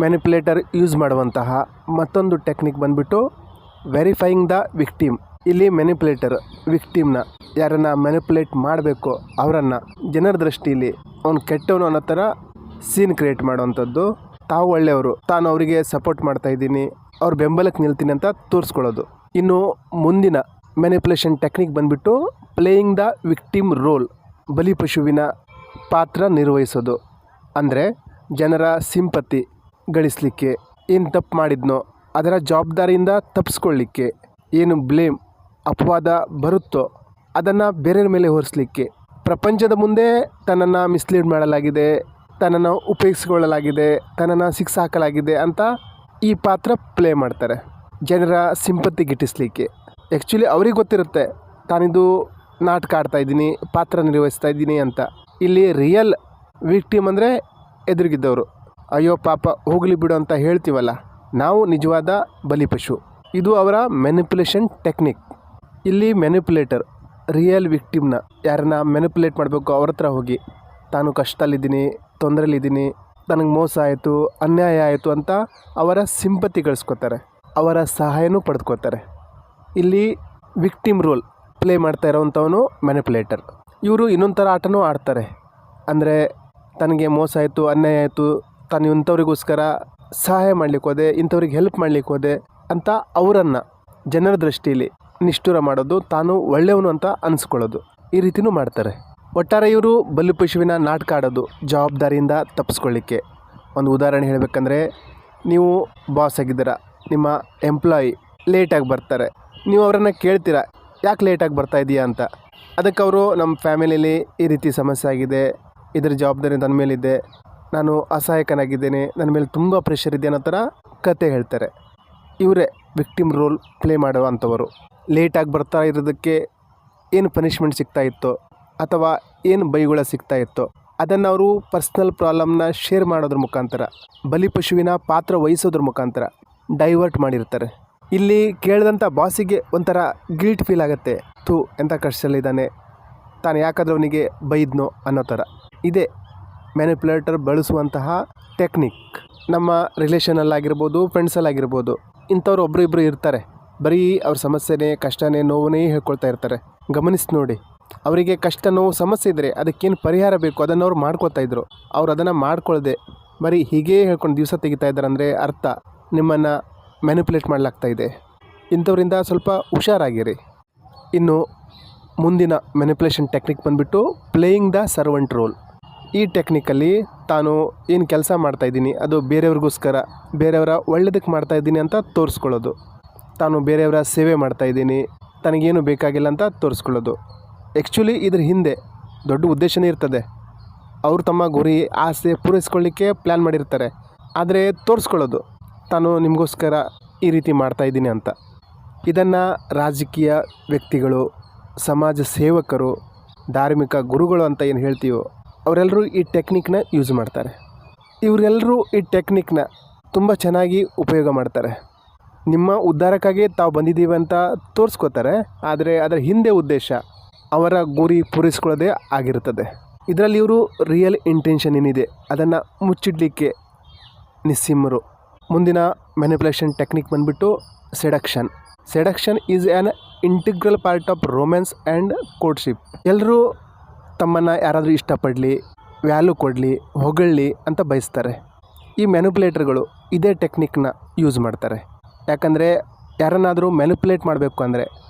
Manipulator use ಮಾಡುವಂತಹ ಮತ್ತೊಂದು technique ಬಂದ್ಬಿಟ್ಟು ವೆರಿಫೈಯಿಂಗ್ ದ ವಿಕ್ಟಿಮ್. ಇಲ್ಲಿ ಮ್ಯಾನಿಪ್ಯುಲೇಟರ್ ವಿಕ್ಟಿಮ್ನ ಯಾರನ್ನು ಮ್ಯಾನಿಪ್ಯುಲೇಟ್ ಮಾಡಬೇಕು ಅವರನ್ನು ಜನರ ದೃಷ್ಟಿಯಲ್ಲಿ ಅವನು ಕೆಟ್ಟವನು ಅನ್ನೋ ಥರ ಸೀನ್ ಕ್ರಿಯೇಟ್ ಮಾಡುವಂಥದ್ದು. ತಾವು ಒಳ್ಳೆಯವರು, ತಾನು ಅವರಿಗೆ ಸಪೋರ್ಟ್ ಮಾಡ್ತಾ ಇದ್ದೀನಿ, ಅವ್ರ ಬೆಂಬಲಕ್ಕೆ ನಿಲ್ತೀನಿ ಅಂತ ತೋರಿಸ್ಕೊಳ್ಳೋದು. ಇನ್ನು ಮುಂದಿನ ಮ್ಯಾನಿಪ್ಯುಲೇಷನ್ ಟೆಕ್ನಿಕ್ ಬಂದ್ಬಿಟ್ಟು ಪ್ಲೇಯಿಂಗ್ ದ ವಿಕ್ಟಿಮ್ ರೋಲ್, ಬಲಿಪಶುವಿನ ಪಾತ್ರ ನಿರ್ವಹಿಸೋದು. ಅಂದರೆ ಜನರ ಸಿಂಪತಿ ಗಳಿಸಲಿಕ್ಕೆ, ಏನು ತಪ್ಪು ಮಾಡಿದ್ನೋ ಅದರ ಜವಾಬ್ದಾರಿಯಿಂದ ತಪ್ಪಿಸ್ಕೊಳ್ಳಿಕ್ಕೆ, ಏನು ಬ್ಲೇಮ್ ಅಪವಾದ ಬರುತ್ತೋ ಅದನ್ನು ಬೇರೆಯವ್ರ ಮೇಲೆ ಹೊರಿಸಲಿಕ್ಕೆ, ಪ್ರಪಂಚದ ಮುಂದೆ ತನ್ನನ್ನು ಮಿಸ್ಲೀಡ್ ಮಾಡಲಾಗಿದೆ, ತನ್ನನ್ನು ಉಪಯೋಗಿಸಿಕೊಳ್ಳಲಾಗಿದೆ, ತನ್ನನ್ನು ಹಾಕಲಾಗಿದೆ ಅಂತ ಈ ಪಾತ್ರ ಪ್ಲೇ ಮಾಡ್ತಾರೆ ಜನರ ಸಿಂಪತಿ ಗಿಟ್ಟಿಸ್ಲಿಕ್ಕೆ. ಆ್ಯಕ್ಚುಲಿ ಅವ್ರಿಗೆ ಗೊತ್ತಿರುತ್ತೆ ತಾನಿದು ನಾಟಕ ಆಡ್ತಾ ಇದ್ದೀನಿ, ಪಾತ್ರ ನಿರ್ವಹಿಸ್ತಾ ಇದ್ದೀನಿ ಅಂತ. ಇಲ್ಲಿ ರಿಯಲ್ ವಿಕ್ಟಿಮ್ ಅಂದರೆ ಎದುರಿಗಿದ್ದವರು. ಅಯ್ಯೋ ಪಾಪ ಹೋಗಲಿ ಬಿಡು ಅಂತ ಹೇಳ್ತೀವಲ್ಲ, ನಾವು ನಿಜವಾದ ಬಲಿಪಶು. ಇದು ಅವರ ಮ್ಯಾನಿಪ್ಯುಲೇಷನ್ ಟೆಕ್ನಿಕ್. ಇಲ್ಲಿ ಮ್ಯಾನಿಪ್ಯುಲೇಟರ್ ರಿಯಲ್ ವಿಕ್ಟಿಮ್ನ ಯಾರನ್ನ ಮ್ಯಾನಿಪ್ಯುಲೇಟ್ ಮಾಡಬೇಕು ಅವ್ರ ಹತ್ರ ಹೋಗಿ ತಾನು ಕಷ್ಟದಲ್ಲಿದ್ದೀನಿ, ತೊಂದರೆಲಿದ್ದೀನಿ, ನನಗೆ ಮೋಸ ಆಯಿತು, ಅನ್ಯಾಯ ಆಯಿತು ಅಂತ ಅವರ ಸಿಂಪತಿ ಗಳಿಸ್ಕೋತಾರೆ, ಅವರ ಸಹಾಯನೂ ಪಡೆದುಕೋತಾರೆ. ಇಲ್ಲಿ ವಿಕ್ಟಿಮ್ ರೋಲ್ ಪ್ಲೇ ಮಾಡ್ತಾ ಇರೋವಂಥವನು ಮ್ಯಾನಿಪ್ಯುಲೇಟರ್. ಇವರು ಇನ್ನೊಂದು ಥರ ಆಟನೂ ಆಡ್ತಾರೆ. ಅಂದರೆ ತನಗೆ ಮೋಸ ಆಯಿತು, ಅನ್ಯಾಯ ಆಯಿತು, ತಾನು ಇಂಥವ್ರಿಗೋಸ್ಕರ ಸಹಾಯ ಮಾಡಲಿಕ್ಕೆ ಹೋದೆ, ಇಂಥವ್ರಿಗೆ ಹೆಲ್ಪ್ ಮಾಡಲಿಕ್ಕೆ ಹೋದೆ ಅಂತ ಅವರನ್ನು ಜನರ ದೃಷ್ಟಿಯಲ್ಲಿ ನಿಷ್ಠುರ ಮಾಡೋದು, ತಾನು ಒಳ್ಳೆಯವನು ಅಂತ ಅನಿಸ್ಕೊಳ್ಳೋದು, ಈ ರೀತಿಯೂ ಮಾಡ್ತಾರೆ. ಒಟ್ಟಾರೆ ಇವರು ಬಲಿಪಶುವಿನ ನಾಟಕ ಆಡೋದು ಜವಾಬ್ದಾರಿಯಿಂದ ತಪ್ಪಿಸ್ಕೊಳ್ಳಿಕ್ಕೆ. ಒಂದು ಉದಾಹರಣೆ ಹೇಳಬೇಕಂದ್ರೆ, ನೀವು ಬಾಸ್ ಆಗಿದ್ದೀರ, ನಿಮ್ಮ ಎಂಪ್ಲಾಯಿ ಲೇಟಾಗಿ ಬರ್ತಾರೆ, ನೀವು ಅವರನ್ನು ಕೇಳ್ತೀರಾ ಯಾಕೆ ಲೇಟಾಗಿ ಬರ್ತಾ ಇದೆಯಾ ಅಂತ. ಅದಕ್ಕೆ ಅವರು ನಮ್ಮ ಫ್ಯಾಮಿಲಿಯಲ್ಲಿ ಈ ರೀತಿ ಸಮಸ್ಯೆ ಆಗಿದೆ, ಇದರ ಜವಾಬ್ದಾರಿ ನನ್ನ ಮೇಲಿದೆ, ನಾನು ಅಸಹಾಯಕನಾಗಿದ್ದೇನೆ, ನನ್ನ ಮೇಲೆ ತುಂಬ ಪ್ರೆಷರ್ ಇದೆ ಅನ್ನೋ ಥರ ಕತೆ ಹೇಳ್ತಾರೆ. ಇವರೇ ವಿಕ್ಟಿಮ್ ರೋಲ್ ಪ್ಲೇ ಮಾಡುವಂಥವರು. ಲೇಟಾಗಿ ಬರ್ತಾ ಇರೋದಕ್ಕೆ ಏನು ಪನಿಷ್ಮೆಂಟ್ ಸಿಗ್ತಾ ಇತ್ತೋ ಅಥವಾ ಏನು ಬೈಗುಳ ಸಿಗ್ತಾ ಇತ್ತೋ ಅದನ್ನು ಅವರು ಪರ್ಸ್ನಲ್ ಪ್ರಾಬ್ಲಮ್ನ ಶೇರ್ ಮಾಡೋದ್ರ ಮುಖಾಂತರ, ಬಲಿಪಶುವಿನ ಪಾತ್ರ ವಹಿಸೋದ್ರ ಮುಖಾಂತರ ಡೈವರ್ಟ್ ಮಾಡಿರ್ತಾರೆ. ಇಲ್ಲಿ ಕೇಳಿದಂಥ ಬಾಸಿಗೆ ಒಂಥರ ಗಿಲ್ಟ್ ಫೀಲ್ ಆಗುತ್ತೆ, ಎಂಥ ಕಷ್ಟದಲ್ಲಿದ್ದಾನೆ, ತಾನು ಯಾಕಾದರೂ ಅವನಿಗೆ ಬೈದ್ನೋ ಅನ್ನೋ ಥರ. ಇದೇ ಮ್ಯಾನಿಪ್ಯುಲೇಟರ್ ಬಳಸುವಂತಹ ಟೆಕ್ನಿಕ್. ನಮ್ಮ ರಿಲೇಷನಲ್ಲಾಗಿರ್ಬೋದು, ಫ್ರೆಂಡ್ಸಲ್ಲಾಗಿರ್ಬೋದು, ಇಂಥವ್ರು ಒಬ್ಬರು ಇರ್ತಾರೆ, ಬರೀ ಅವ್ರ ಸಮಸ್ಯೆನೇ, ಕಷ್ಟನೇ, ನೋವನ್ನೇ ಹೇಳ್ಕೊಳ್ತಾ ಇರ್ತಾರೆ. ಗಮನಿಸಿ ನೋಡಿ, ಅವರಿಗೆ ಕಷ್ಟ, ನೋವು, ಸಮಸ್ಯೆ ಇದ್ದರೆ ಅದಕ್ಕೇನು ಪರಿಹಾರ ಬೇಕು ಅದನ್ನು ಅವ್ರು ಮಾಡ್ಕೊಳ್ತಾ ಇದ್ರು. ಅವ್ರು ಅದನ್ನು ಮಾಡ್ಕೊಳ್ಳದೆ ಬರೀ ಹೀಗೇ ಹೇಳ್ಕೊಂಡು ದಿವಸ ತೆಗಿತಾ ಇದ್ದಾರೆ ಅಂದರೆ ಅರ್ಥ ನಿಮ್ಮನ್ನು ಮ್ಯಾನಿಪ್ಯುಲೇಟ್ ಮಾಡಲಾಗ್ತಾ ಇದೆ. ಇಂಥವರಿಂದ ಸ್ವಲ್ಪ ಹುಷಾರಾಗಿರಿ. ಇನ್ನು ಮುಂದಿನ ಮ್ಯಾನಿಪ್ಯುಲೇಷನ್ ಟೆಕ್ನಿಕ್ ಬಂದುಬಿಟ್ಟು ಪ್ಲೇಯಿಂಗ್ ದ ಸರ್ವೆಂಟ್ ರೋಲ್. ಈ ಟೆಕ್ನಿಕಲ್ಲಿ ತಾನು ಏನು ಕೆಲಸ ಮಾಡ್ತಾಯಿದ್ದೀನಿ ಅದು ಬೇರೆಯವ್ರಿಗೋಸ್ಕರ, ಬೇರೆಯವರ ಒಳ್ಳೆಯದಕ್ಕೆ ಮಾಡ್ತಾಯಿದ್ದೀನಿ ಅಂತ ತೋರಿಸ್ಕೊಳ್ಳೋದು. ತಾನು ಬೇರೆಯವರ ಸೇವೆ ಮಾಡ್ತಾಯಿದ್ದೀನಿ, ತನಗೇನು ಬೇಕಾಗಿಲ್ಲ ಅಂತ ತೋರಿಸ್ಕೊಳ್ಳೋದು. ಆ್ಯಕ್ಚುಲಿ ಇದ್ರ ಹಿಂದೆ ದೊಡ್ಡ ಉದ್ದೇಶನೇ ಇರ್ತದೆ. ಅವರು ತಮ್ಮ ಗುರಿ, ಆಸೆ ಪೂರೈಸ್ಕೊಳ್ಳಿಕ್ಕೆ ಪ್ಲ್ಯಾನ್ ಮಾಡಿರ್ತಾರೆ. ಆದರೆ ತೋರಿಸ್ಕೊಳ್ಳೋದು ತಾನು ನಿಮಗೋಸ್ಕರ ಈ ರೀತಿ ಮಾಡ್ತಾಯಿದ್ದೀನಿ ಅಂತ. ಇದನ್ನು ರಾಜಕೀಯ ವ್ಯಕ್ತಿಗಳು, ಸಮಾಜ ಸೇವಕರು, ಧಾರ್ಮಿಕ ಗುರುಗಳು ಅಂತ ಏನು ಹೇಳ್ತೀವೋ ಅವರೆಲ್ಲರೂ ಈ ಟೆಕ್ನಿಕ್ನ ಯೂಸ್ ಮಾಡ್ತಾರೆ. ಇವರೆಲ್ಲರೂ ಈ ಟೆಕ್ನಿಕ್ನ ತುಂಬ ಚೆನ್ನಾಗಿ ಉಪಯೋಗ ಮಾಡ್ತಾರೆ. ನಿಮ್ಮ ಉದ್ಧಾರಕ್ಕಾಗಿ ತಾವು ಬಂದಿದ್ದೀವಿ ಅಂತ ತೋರಿಸ್ಕೋತಾರೆ, ಆದರೆ ಅದರ ಹಿಂದೆ ಉದ್ದೇಶ ಅವರ ಗುರಿ ಪೂರೈಸ್ಕೊಳ್ಳೋದೇ ಆಗಿರ್ತದೆ. ಇದರಲ್ಲಿ ಇವರು ರಿಯಲ್ ಇಂಟೆನ್ಷನ್ ಏನಿದೆ ಅದನ್ನು ಮುಚ್ಚಿಡಲಿಕ್ಕೆ ನಿಸ್ಸಿಮ್ಮರು. ಮುಂದಿನ ಮ್ಯಾನಿಪ್ಯುಲೇಷನ್ ಟೆಕ್ನಿಕ್ ಬಂದುಬಿಟ್ಟು seduction. Seduction is an integral part of romance and courtship. ಎಲ್ಲರೂ ತಮ್ಮನ್ನು ಯಾರಾದರೂ ಇಷ್ಟಪಡಲಿ, ವ್ಯಾಲ್ಯೂ ಕೊಡಲಿ, ಹೊಗಳಿ ಅಂತ ಬಯಸ್ತಾರೆ. ಈ ಮ್ಯಾನಿಪ್ಯುಲೇಟರ್ಗಳು ಇದೇ ಟೆಕ್ನಿಕ್ನ ಯೂಸ್ ಮಾಡ್ತಾರೆ. ಯಾಕಂದರೆ ಯಾರನ್ನಾದರೂ ಮ್ಯಾನಿಪ್ಯುಲೇಟ್ ಮಾಡಬೇಕು ಅಂದರೆ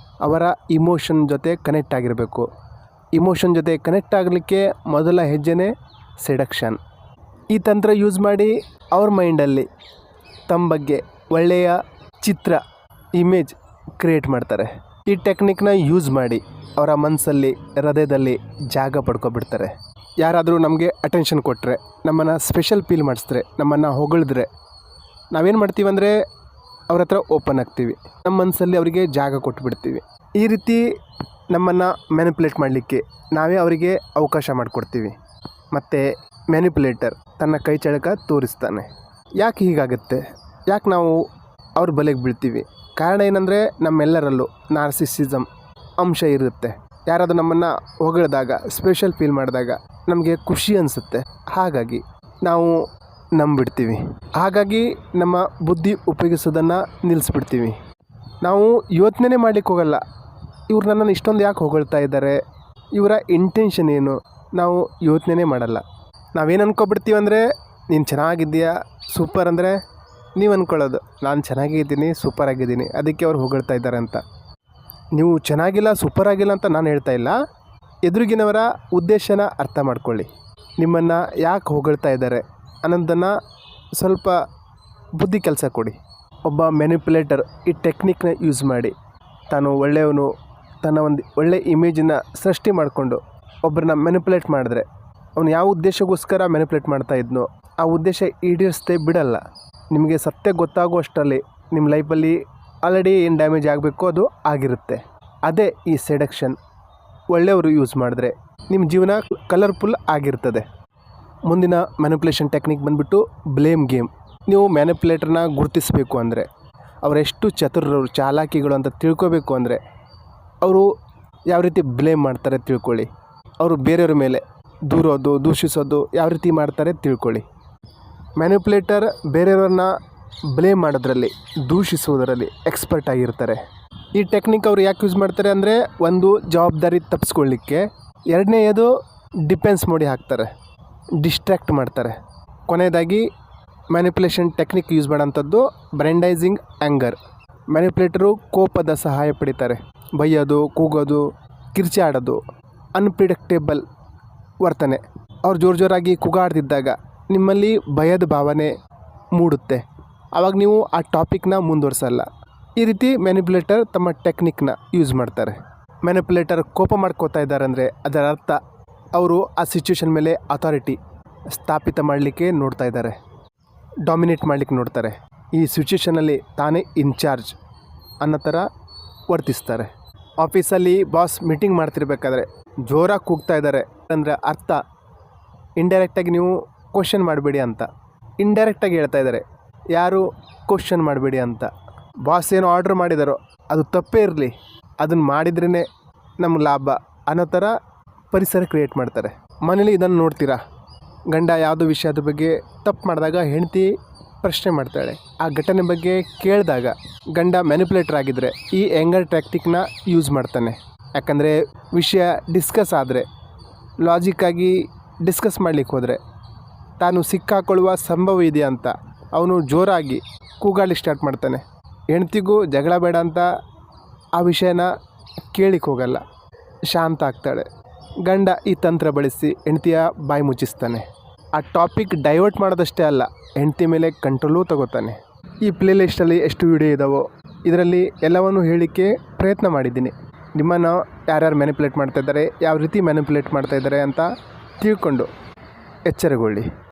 ಅವರ ಇಮೋಷನ್ ಜೊತೆ ಕನೆಕ್ಟ್ ಆಗಿರಬೇಕು. ಇಮೋಷನ್ ಜೊತೆ ಕನೆಕ್ಟ್ ಆಗಲಿಕ್ಕೆ ಮೊದಲ ಹೆಜ್ಜೆನೇ ಸೆಡಕ್ಷನ್. ಈ ತಂತ್ರ ಯೂಸ್ ಮಾಡಿ ಅವ್ರ ಮೈಂಡಲ್ಲಿ ತಮ್ಮ ಬಗ್ಗೆ ಒಳ್ಳೆಯ ಚಿತ್ರ, ಇಮೇಜ್ ಕ್ರಿಯೇಟ್ ಮಾಡ್ತಾರೆ. ಈ ಟೆಕ್ನಿಕ್ನ ಯೂಸ್ ಮಾಡಿ ಅವರ ಮನಸ್ಸಲ್ಲಿ, ಹೃದಯದಲ್ಲಿ ಜಾಗ ಪಡ್ಕೊಬಿಡ್ತಾರೆ. ಯಾರಾದರೂ ನಮಗೆ ಅಟೆನ್ಷನ್ ಕೊಟ್ಟರೆ, ನಮ್ಮನ್ನು ಸ್ಪೆಷಲ್ ಫೀಲ್ ಮಾಡಿಸಿದ್ರೆ, ನಮ್ಮನ್ನು ಹೊಗಳಿದ್ರೆ ನಾವೇನು ಮಾಡ್ತೀವಿ ಅಂದರೆ ಅವ್ರ ಹತ್ರ ಓಪನ್ ಆಗ್ತೀವಿ, ನಮ್ಮ ಮನಸ್ಸಲ್ಲಿ ಅವರಿಗೆ ಜಾಗ ಕೊಟ್ಟುಬಿಡ್ತೀವಿ. ಈ ರೀತಿ ನಮ್ಮನ್ನು ಮ್ಯಾನಿಪ್ಯುಲೇಟ್ ಮಾಡಲಿಕ್ಕೆ ನಾವೇ ಅವರಿಗೆ ಅವಕಾಶ ಮಾಡಿಕೊಡ್ತೀವಿ. ಮತ್ತು ಮ್ಯಾನಿಪ್ಯುಲೇಟರ್ ತನ್ನ ಕೈ ಚಳಕ ತೋರಿಸ್ತಾನೆ. ಯಾಕೆ ಹೀಗಾಗುತ್ತೆ, ಯಾಕೆ ನಾವು ಅವ್ರ ಬಲೆಗೆ ಬೀಳ್ತೀವಿ? ಕಾರಣ ಏನಂದರೆ ನಮ್ಮೆಲ್ಲರಲ್ಲೂ ನಾರ್ಸಿಸಿಸಮ್ ಅಂಶ ಇರುತ್ತೆ. ಯಾರಾದರೂ ನಮ್ಮನ್ನು ಹೊಗಳಿದಾಗ, ಸ್ಪೆಷಲ್ ಫೀಲ್ ಮಾಡಿದಾಗ ನಮಗೆ ಖುಷಿ ಅನಿಸುತ್ತೆ. ಹಾಗಾಗಿ ನಾವು ನಂಬಿಡ್ತೀವಿ. ಹಾಗಾಗಿ ನಮ್ಮ ಬುದ್ಧಿ ಉಪಯೋಗಿಸೋದನ್ನು ನಿಲ್ಲಿಸ್ಬಿಡ್ತೀವಿ. ನಾವು ಯೋಚನೆ ಮಾಡಲಿಕ್ಕೆ ಹೋಗಲ್ಲ, ಇವ್ರು ನನ್ನನ್ನು ಇಷ್ಟೊಂದು ಯಾಕೆ ಹೊಗಳ್ತಾ ಇದ್ದಾರೆ, ಇವರ ಇಂಟೆನ್ಷನ್ ಏನು, ನಾವು ಯೋಚನೆ ಮಾಡಲ್ಲ. ನಾವೇನು ಅಂದ್ಕೊಬಿಡ್ತೀವಿ ಅಂದರೆ, ನೀನು ಚೆನ್ನಾಗಿದ್ದೀಯಾ ಸೂಪರ್ ಅಂದರೆ ನೀವು ಅಂದ್ಕೊಳ್ಳೋದು ನಾನು ಚೆನ್ನಾಗಿದ್ದೀನಿ ಸೂಪರಾಗಿದ್ದೀನಿ, ಅದಕ್ಕೆ ಅವ್ರು ಹೊಗಳ್ತಾ ಇದ್ದಾರೆ ಅಂತ. ನೀವು ಚೆನ್ನಾಗಿಲ್ಲ ಸೂಪರಾಗಿಲ್ಲ ಅಂತ ನಾನು ಹೇಳ್ತಾ ಇಲ್ಲ, ಎದುರಿಗಿನವರ ಉದ್ದೇಶನ ಅರ್ಥ ಮಾಡ್ಕೊಳ್ಳಿ. ನಿಮ್ಮನ್ನು ಯಾಕೆ ಹೊಗಳ್ತಾ ಇದ್ದಾರೆ ಅನ್ನೋದನ್ನು ಸ್ವಲ್ಪ ಬುದ್ಧಿ ಕೆಲಸ ಕೊಡಿ. ಒಬ್ಬ ಮ್ಯಾನಿಪ್ಯುಲೇಟರ್ ಈ ಟೆಕ್ನಿಕ್ನ ಯೂಸ್ ಮಾಡಿ ತಾನು ಒಳ್ಳೆಯವನು, ತನ್ನ ಒಂದು ಒಳ್ಳೆ ಇಮೇಜನ್ನು ಸೃಷ್ಟಿ ಮಾಡಿಕೊಂಡು ಒಬ್ಬರನ್ನ ಮ್ಯಾನಿಪ್ಯುಲೇಟ್ ಮಾಡಿದ್ರೆ, ಅವನು ಯಾವ ಉದ್ದೇಶಕ್ಕೋಸ್ಕರ ಮ್ಯಾನಿಪ್ಯುಲೇಟ್ ಮಾಡ್ತಾ ಇದ್ನೋ ಆ ಉದ್ದೇಶ ಈಡೇರಿಸದೆ ಬಿಡಲ್ಲ. ನಿಮಗೆ ಸತ್ಯ ಗೊತ್ತಾಗುವಷ್ಟರಲ್ಲಿ ನಿಮ್ಮ ಲೈಫಲ್ಲಿ ಆಲ್ರೆಡಿ ಏನು ಡ್ಯಾಮೇಜ್ ಆಗಬೇಕೋ ಅದು ಆಗಿರುತ್ತೆ. ಅದೇ ಈ ಸೆಡಕ್ಷನ್ ಒಳ್ಳೆಯವರು ಯೂಸ್ ಮಾಡಿದ್ರೆ ನಿಮ್ಮ ಜೀವನ ಕಲರ್ಫುಲ್ ಆಗಿರ್ತದೆ. ಮುಂದಿನ ಮ್ಯಾನಿಪ್ಯುಲೇಷನ್ ಟೆಕ್ನಿಕ್ ಬಂದುಬಿಟ್ಟು ಬ್ಲೇಮ್ ಗೇಮ್. ನೀವು ಮ್ಯಾನಿಪ್ಯುಲೇಟರ್ನ ಗುರುತಿಸಬೇಕು ಅಂದರೆ, ಅವರೆಷ್ಟು ಚತುರರು ಚಾಲಾಕಿಗಳು ಅಂತ ತಿಳ್ಕೋಬೇಕು ಅಂದರೆ, ಅವರು ಯಾವ ರೀತಿ ಬ್ಲೇಮ್ ಮಾಡ್ತಾರೆ ತಿಳ್ಕೊಳ್ಳಿ. ಅವರು ಬೇರೆಯವ್ರ ಮೇಲೆ ದೂರೋದು ದೂಷಿಸೋದು ಯಾವ ರೀತಿ ಮಾಡ್ತಾರೆ ತಿಳ್ಕೊಳ್ಳಿ. ಮ್ಯಾನಿಪ್ಯುಲೇಟರ್ ಬೇರೆಯವ್ರನ್ನ ಬ್ಲೇಮ್ ಮಾಡೋದ್ರಲ್ಲಿ, ದೂಷಿಸುವುದರಲ್ಲಿ ಎಕ್ಸ್ಪರ್ಟ್ ಆಗಿರ್ತಾರೆ. ಈ ಟೆಕ್ನಿಕ್ ಅವರು ಯಾಕೆ ಯೂಸ್ ಮಾಡ್ತಾರೆ ಅಂದರೆ, ಒಂದು ಜವಾಬ್ದಾರಿ ತಪ್ಪಿಸ್ಕೊಳ್ಳಿಕ್ಕೆ, ಎರಡನೇದು ಡಿಫೆನ್ಸ್ ಮೋಡಿ ಹಾಕ್ತಾರೆ, ಡಿಸ್ಟ್ರ್ಯಾಕ್ಟ್ ಮಾಡ್ತಾರೆ. ಕೊನೆಯದಾಗಿ ಮ್ಯಾನಿಪ್ಯುಲೇಷನ್ ಟೆಕ್ನಿಕ್ ಯೂಸ್ ಮಾಡೋಂಥದ್ದು ಬ್ರ್ಯಾಂಡೈಸಿಂಗ್ ಆ್ಯಂಗರ್. ಮ್ಯಾನಿಪ್ಯುಲೇಟರು ಕೋಪದ ಸಹಾಯ ಪಡಿತಾರೆ. ಬೈಯೋದು, ಕೂಗೋದು, ಕಿರ್ಚಾಡೋದು, ಅನ್ಪ್ರಿಡಿಕ್ಟೇಬಲ್ ವರ್ತನೆ. ಅವ್ರು ಜೋರಾಗಿ ಕೂಗಾಡ್ತಿದ್ದಾಗ ನಿಮ್ಮಲ್ಲಿ ಭಯದ ಭಾವನೆ ಮೂಡುತ್ತೆ. ಆವಾಗ ನೀವು ಆ ಟಾಪಿಕ್ನ ಮುಂದುವರ್ಸಲ್ಲ. ಈ ರೀತಿ ಮ್ಯಾನಿಪ್ಯುಲೇಟರ್ ತಮ್ಮ ಟೆಕ್ನಿಕ್ನ ಯೂಸ್ ಮಾಡ್ತಾರೆ. ಮ್ಯಾನಿಪ್ಯುಲೇಟರ್ ಕೋಪ ಮಾಡ್ಕೋತಾ ಇದ್ದಾರೆ ಅಂದರೆ ಅದರ ಅರ್ಥ ಅವರು ಆ ಸಿಚುವೇಶನ್ ಮೇಲೆ ಅಥಾರಿಟಿ ಸ್ಥಾಪಿತ ಮಾಡಲಿಕ್ಕೆ ನೋಡ್ತಾ ಇದ್ದಾರೆ, ಡಾಮಿನೇಟ್ ಮಾಡಲಿಕ್ಕೆ ನೋಡ್ತಾರೆ. ಈ ಸಿಚುವೇಷನಲ್ಲಿ ತಾನೇ ಇನ್ಚಾರ್ಜ್ ಅನ್ನೋ ಥರ ವರ್ತಿಸ್ತಾರೆ. ಆಫೀಸಲ್ಲಿ ಬಾಸ್ ಮೀಟಿಂಗ್ ಮಾಡ್ತಿರ್ಬೇಕಾದ್ರೆ ಜೋರಾಗಿ ಕೂಗ್ತಾ ಇದ್ದಾರೆ ಅಂದರೆ ಅರ್ಥ ಇಂಡೈರೆಕ್ಟಾಗಿ ನೀವು ಕ್ವಶನ್ ಮಾಡಬೇಡಿ ಅಂತ. ಇಂಡೈರೆಕ್ಟಾಗಿ ಹೇಳ್ತಾ ಇದ್ದಾರೆ, ಯಾರು ಕ್ವಶನ್ ಮಾಡಬೇಡಿ ಅಂತ. ಬಾಸ್ ಏನು ಆರ್ಡ್ರ್ ಮಾಡಿದಾರೋ ಅದು ತಪ್ಪೇ ಇರಲಿ, ಅದನ್ನು ಮಾಡಿದ್ರೇ ನಮ್ಗೆ ಲಾಭ ಅನ್ನೋ ಥರ ಪರಿಸರ ಕ್ರಿಯೇಟ್ ಮಾಡ್ತಾರೆ. ಮನೇಲಿ ಇದನ್ನು ನೋಡ್ತೀರಾ, ಗಂಡ ಯಾವುದೋ ವಿಷಯದ ಬಗ್ಗೆ ತಪ್ಪು ಮಾಡಿದಾಗ ಹೆಂಡತಿ ಪ್ರಶ್ನೆ ಮಾಡ್ತಾಳೆ. ಆ ಘಟನೆ ಬಗ್ಗೆ ಕೇಳಿದಾಗ ಗಂಡ ಮ್ಯಾನಿಪ್ಯುಲೇಟರ್ ಆಗಿದ್ದರೆ ಈ ಆ್ಯಂಗರ್ ಟ್ಯಾಕ್ಟಿಕ್ನ ಯೂಸ್ ಮಾಡ್ತಾನೆ. ಯಾಕಂದರೆ ವಿಷಯ ಡಿಸ್ಕಸ್ ಆದರೆ, ಲಾಜಿಕ್ಕಾಗಿ ಡಿಸ್ಕಸ್ ಮಾಡಲಿಕ್ಕೆ ಹೋದರೆ ತಾನು ಸಿಕ್ಕಾಕೊಳ್ಳುವ ಸಂಭವ ಇದೆ ಅಂತ ಅವನು ಜೋರಾಗಿ ಕೂಗಾಡಲಿಕ್ಕೆ ಸ್ಟಾರ್ಟ್ ಮಾಡ್ತಾನೆ. ಹೆಂಡ್ತಿಗೂ ಜಗಳ ಬೇಡ ಅಂತ ಆ ವಿಷಯನ ಕೇಳಿಕ್ಕೆ ಹೋಗಲ್ಲ, ಶಾಂತ ಆಗ್ತಾಳೆ. ಗಂಡ ಈ ತಂತ್ರ ಬಳಸಿ ಹೆಂಡ್ತಿಯ ಬಾಯಿ ಮುಚ್ಚಿಸ್ತಾನೆ. ಆ ಟಾಪಿಕ್ ಡೈವರ್ಟ್ ಮಾಡೋದಷ್ಟೇ ಅಲ್ಲ, ಹೆಂಡ್ತಿ ಮೇಲೆ ಕಂಟ್ರೋಲೂ ತಗೋತಾನೆ. ಈ ಪ್ಲೇಲಿಸ್ಟಲ್ಲಿ ಎಷ್ಟು ವಿಡಿಯೋ ಇದ್ದಾವೋ ಇದರಲ್ಲಿ ಎಲ್ಲವನ್ನೂ ಹೇಳಲಿಕ್ಕೆ ಪ್ರಯತ್ನ ಮಾಡಿದ್ದೀನಿ. ನಿಮ್ಮನ್ನು ಯಾರ್ಯಾರು ಮ್ಯಾನಿಪ್ಯುಲೇಟ್ ಮಾಡ್ತಾಯಿದ್ದಾರೆ, ಯಾವ ರೀತಿ ಮ್ಯಾನಿಪ್ಯುಲೇಟ್ ಮಾಡ್ತಾಯಿದ್ದಾರೆ ಅಂತ ತಿಳ್ಕೊಂಡು ಎಚ್ಚರಗೊಳ್ಳಿ.